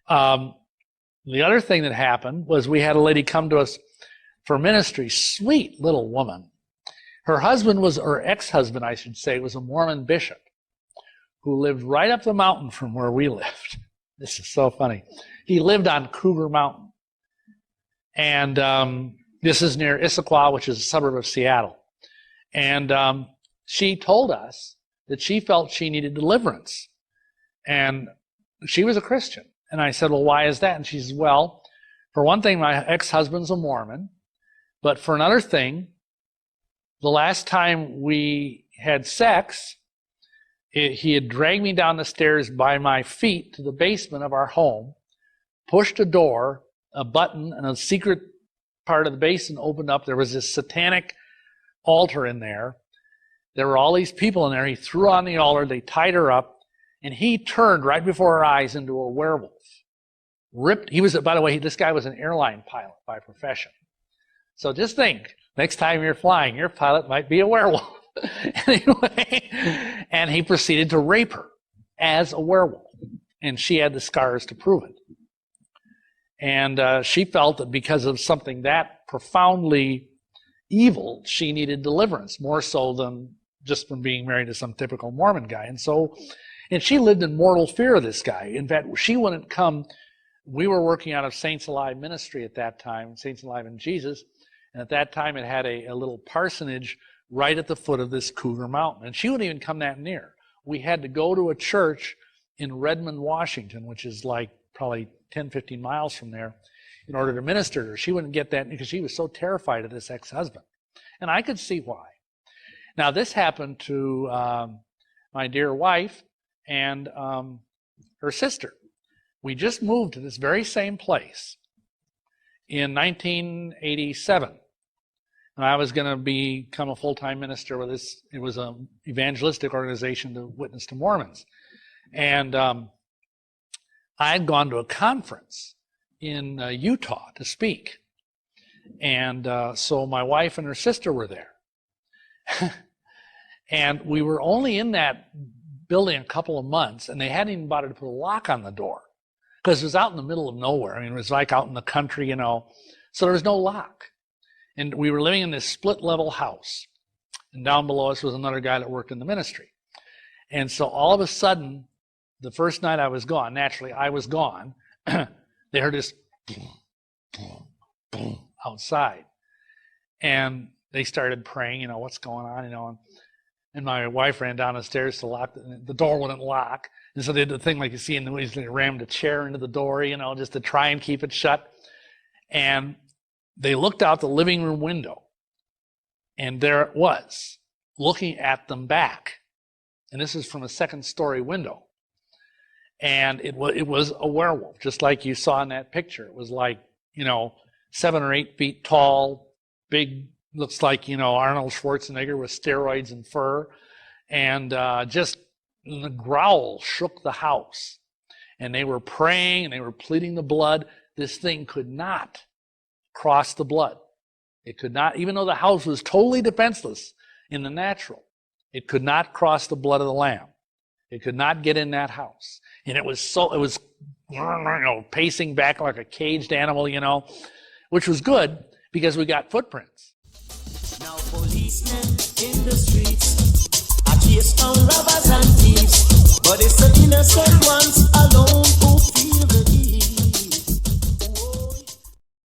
The other thing that happened was we had a lady come to us for ministry, sweet little woman. Her husband was, or ex-husband, I should say, was a Mormon bishop who lived right up the mountain from where we lived. This is so funny. He lived on Cougar Mountain. And this is near Issaquah, which is a suburb of Seattle. And she told us that she felt she needed deliverance. And she was a Christian. And I said, well, why is that? And she says, well, for one thing, my ex-husband's a Mormon. But for another thing, the last time we had sex, he had dragged me down the stairs by my feet to the basement of our home, pushed a door, a button, and a secret part of the basement opened up. There was this satanic altar in there. There were all these people in there. He threw on the altar. They tied her up. And he turned right before our eyes into a werewolf. He was, by the way, this guy was an airline pilot by profession. So just think, next time you're flying, your pilot might be a werewolf. Anyway, and he proceeded to rape her as a werewolf. And she had the scars to prove it. And she felt that because of something that profoundly evil, she needed deliverance, more so than just from being married to some typical Mormon guy. And she lived in mortal fear of this guy. In fact, she wouldn't come. We were working out of Saints Alive Ministry at that time, Saints Alive in Jesus. And at that time, it had a little parsonage right at the foot of this Cougar Mountain. And she wouldn't even come that near. We had to go to a church in Redmond, Washington, which is like probably 10, 15 miles from there, in order to minister to her. She wouldn't get that because she was so terrified of this ex-husband. And I could see why. Now, this happened to my dear wife and her sister. We just moved to this very same place in 1987. And I was going to become a full-time minister with this. It was an evangelistic organization to witness to Mormons. And I had gone to a conference in Utah to speak. And so my wife and her sister were there. And we were only in that building a couple of months, and they hadn't even bothered to put a lock on the door because it was out in the middle of nowhere. I mean, it was like out in the country, so there was no lock. And we were living in this split-level house. And down below us was another guy that worked in the ministry. And so all of a sudden, the first night I was gone, naturally I was gone, they heard this boom, boom, boom outside. And they started praying, what's going on, and my wife ran down the stairs to lock the door wouldn't lock. And so they did the thing like you see in the movies, they rammed a chair into the door, just to try and keep it shut. And they looked out the living room window, and there it was, looking at them back. And this is from a second-story window. And it was a werewolf, just like you saw in that picture. It was like, 7 or 8 feet tall, big, looks like, Arnold Schwarzenegger with steroids and fur. And just the growl shook the house. And they were praying, and they were pleading the blood. This thing could not cross the blood. It could not, even though the house was totally defenseless in the natural, it could not cross the blood of the Lamb. It could not get in that house. And it was pacing back like a caged animal, which was good because we got footprints. Now policemen in the streets are chased down robbers and thieves, but it's the innocent ones